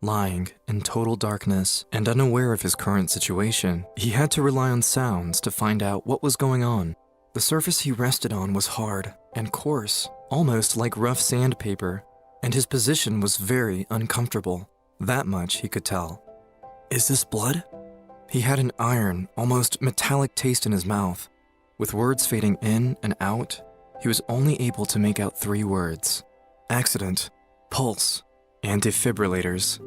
Lying in total darkness and unaware of his current situation, he had to rely on sounds to find out what was going on. The surface he rested on was hard and coarse, almost like rough sandpaper, and his position was very uncomfortable. That much he could tell. Is this blood? He had an iron, almost metallic taste in his mouth. With words fading in and out, he was only able to make out 3 words: accident, pulse, and defibrillators.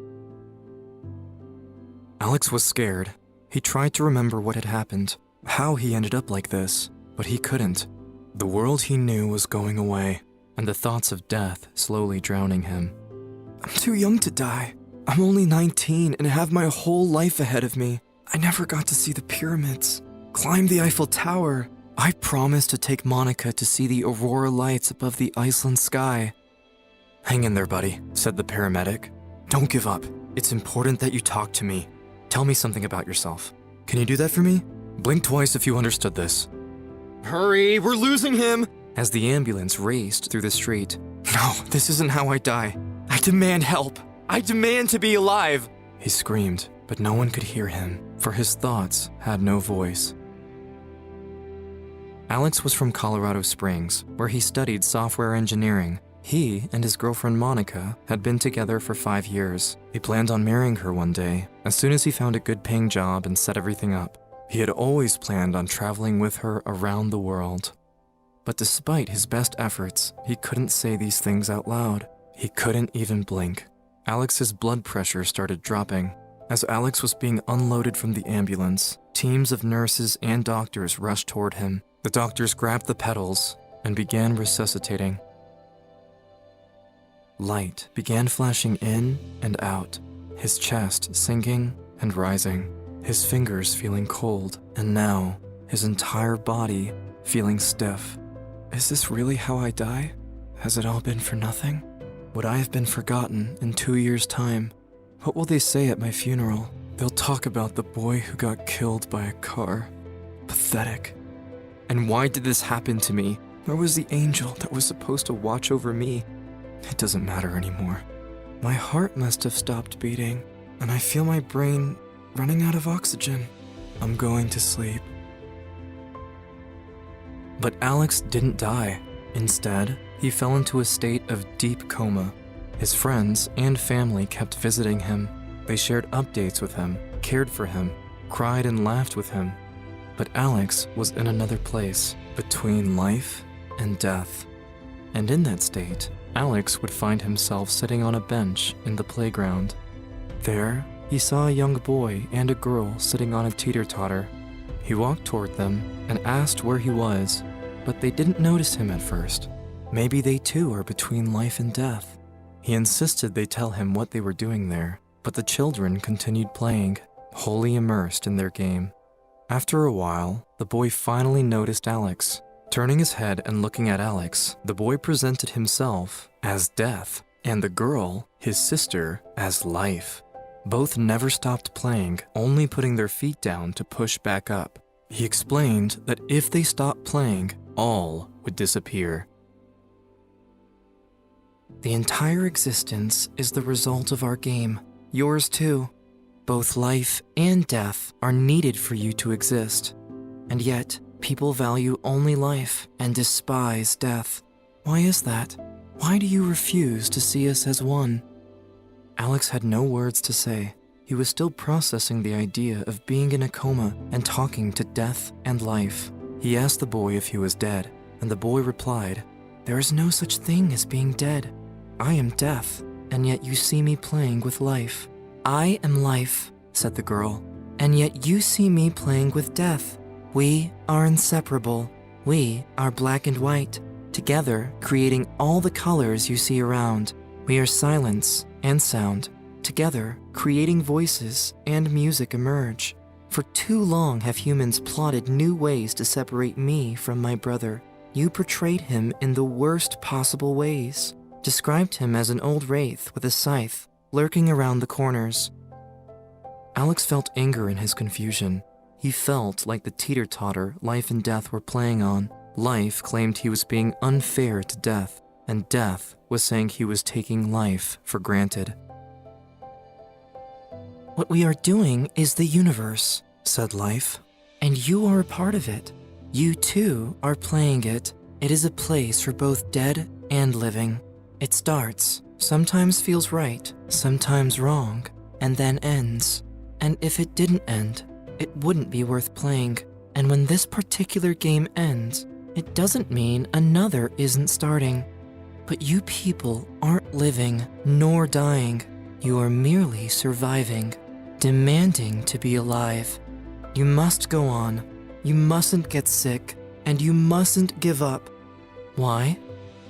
Alex was scared. He tried to remember what had happened, how he ended up like this, but he couldn't. The world he knew was going away, and the thoughts of death slowly drowning him. I'm too young to die. I'm only 19 and have my whole life ahead of me. I never got to see the pyramids, climb the Eiffel Tower. I promised to take Monica to see the aurora lights above the Iceland sky. Hang in there, buddy, said the paramedic. Don't give up. It's important that you talk to me. Tell me something about yourself. Can you do that for me? Blink twice if you understood this. Hurry, we're losing him! As the ambulance raced through the street. No, this isn't how I die. I demand help. I demand to be alive! He screamed, but no one could hear him, for his thoughts had no voice. Alex was from Colorado Springs, where he studied software engineering. He and his girlfriend Monica had been together for 5 years. He planned on marrying her one day, as soon as he found a good-paying job and set everything up. He had always planned on traveling with her around the world. But despite his best efforts, he couldn't say these things out loud. He couldn't even blink. Alex's blood pressure started dropping. As Alex was being unloaded from the ambulance, teams of nurses and doctors rushed toward him. The doctors grabbed the pedals and began resuscitating. Light began flashing in and out, his chest sinking and rising, his fingers feeling cold, and now his entire body feeling stiff. Is this really how I die? Has it all been for nothing? Would I have been forgotten in 2 years' time? What will they say at my funeral? They'll talk about the boy who got killed by a car. Pathetic. And why did this happen to me? Where was the angel that was supposed to watch over me? It doesn't matter anymore. My heart must have stopped beating, and I feel my brain running out of oxygen. I'm going to sleep. But Alex didn't die. Instead, he fell into a state of deep coma. His friends and family kept visiting him. They shared updates with him, cared for him, cried and laughed with him. But Alex was in another place, between life and death. And in that state, Alex would find himself sitting on a bench in the playground. There, he saw a young boy and a girl sitting on a teeter-totter. He walked toward them and asked where he was, but they didn't notice him at first. Maybe they too are between life and death. He insisted they tell him what they were doing there, but the children continued playing, wholly immersed in their game. After a while, the boy finally noticed Alex. Turning his head and looking at Alex, the boy presented himself as death, and the girl, his sister, as life. Both never stopped playing, only putting their feet down to push back up. He explained that if they stopped playing, all would disappear. The entire existence is the result of our game. Yours too. Both life and death are needed for you to exist. And yet, people value only life and despise death. Why is that? Why do you refuse to see us as one? Alex had no words to say. He was still processing the idea of being in a coma and talking to death and life. He asked the boy if he was dead, and the boy replied, "There is no such thing as being dead. I am death, and yet you see me playing with life." "I am life," said the girl, "and yet you see me playing with death. We are inseparable. We are black and white, together creating all the colors you see around. We are silence and sound, together creating voices and music emerge. For too long have humans plotted new ways to separate me from my brother. You portrayed him in the worst possible ways, described him as an old wraith with a scythe, lurking around the corners." Alex felt anger in his confusion. He felt like the teeter-totter life and death were playing on. Life claimed he was being unfair to death, and death was saying he was taking life for granted. "What we are doing is the universe," said life. "And you are a part of it. You too are playing it. It is a place for both dead and living. It starts, sometimes feels right, sometimes wrong, and then ends. And if it didn't end, it wouldn't be worth playing. And when this particular game ends, it doesn't mean another isn't starting. But you people aren't living nor dying. You are merely surviving, demanding to be alive. You must go on. You mustn't get sick, and you mustn't give up. Why?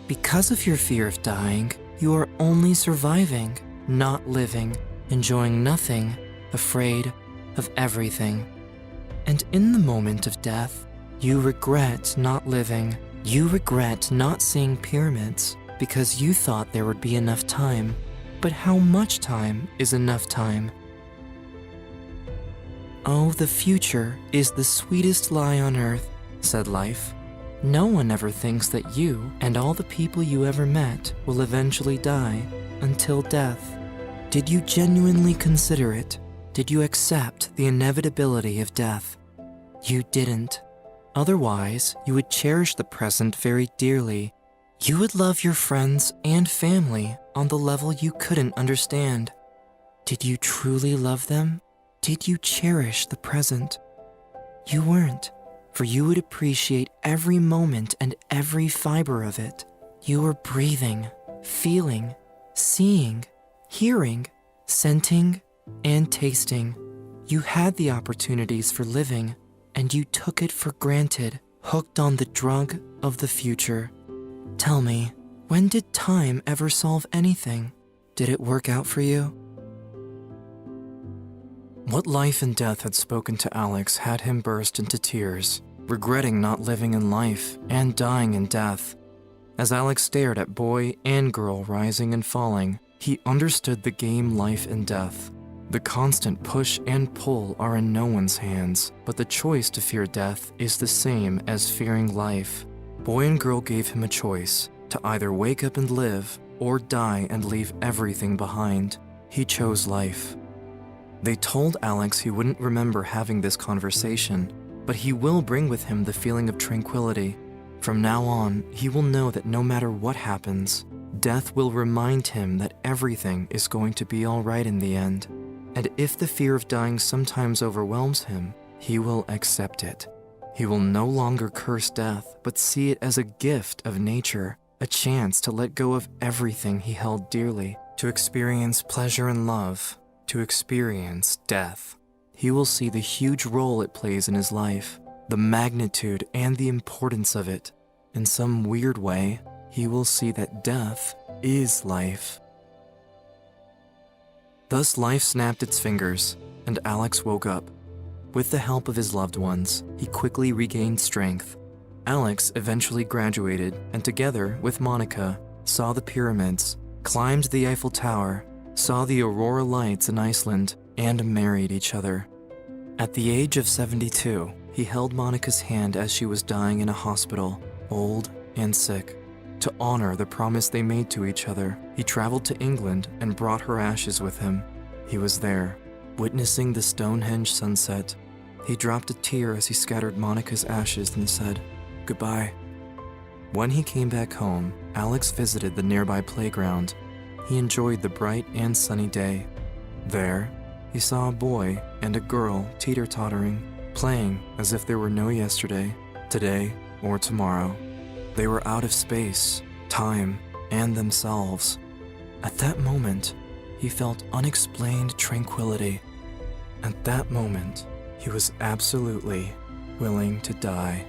Because of your fear of dying, you are only surviving, not living, enjoying nothing, afraid of everything. And in the moment of death, you regret not living. You regret not seeing pyramids because you thought there would be enough time. But how much time is enough time? "Oh, the future is the sweetest lie on earth," said life. "No one ever thinks that you and all the people you ever met will eventually die until death. Did you genuinely consider it? Did you accept the inevitability of death? You didn't. Otherwise, you would cherish the present very dearly. You would love your friends and family on the level you couldn't understand. Did you truly love them? Did you cherish the present? You weren't, for you would appreciate every moment and every fiber of it. You were breathing, feeling, seeing, hearing, scenting, and tasting. You had the opportunities for living, and you took it for granted, hooked on the drug of the future. Tell me, when did time ever solve anything? Did it work out for you?" What life and death had spoken to Alex had him burst into tears, regretting not living in life and dying in death. As Alex stared at boy and girl rising and falling, he understood the game life and death. The constant push and pull are in no one's hands, but the choice to fear death is the same as fearing life. Boy and girl gave him a choice, to either wake up and live or die and leave everything behind. He chose life. They told Alex he wouldn't remember having this conversation, but he will bring with him the feeling of tranquility. From now on, he will know that no matter what happens, death will remind him that everything is going to be all right in the end. And if the fear of dying sometimes overwhelms him, he will accept it. He will no longer curse death, but see it as a gift of nature, a chance to let go of everything he held dearly, to experience pleasure and love, to experience death. He will see the huge role it plays in his life, the magnitude and the importance of it. In some weird way, he will see that death is life. Thus life snapped its fingers, and Alex woke up. With the help of his loved ones, he quickly regained strength. Alex eventually graduated, and together with Monica, saw the pyramids, climbed the Eiffel Tower, saw the aurora lights in Iceland, and married each other. At the age of 72, he held Monica's hand as she was dying in a hospital, old and sick. To honor the promise they made to each other, he traveled to England and brought her ashes with him. He was there, witnessing the Stonehenge sunset. He dropped a tear as he scattered Monica's ashes and said, "Goodbye." When he came back home, Alex visited the nearby playground. He enjoyed the bright and sunny day. There, he saw a boy and a girl teeter-tottering, playing as if there were no yesterday, today, or tomorrow. They were out of space, time, and themselves. At that moment, he felt unexplained tranquility. At that moment, he was absolutely willing to die.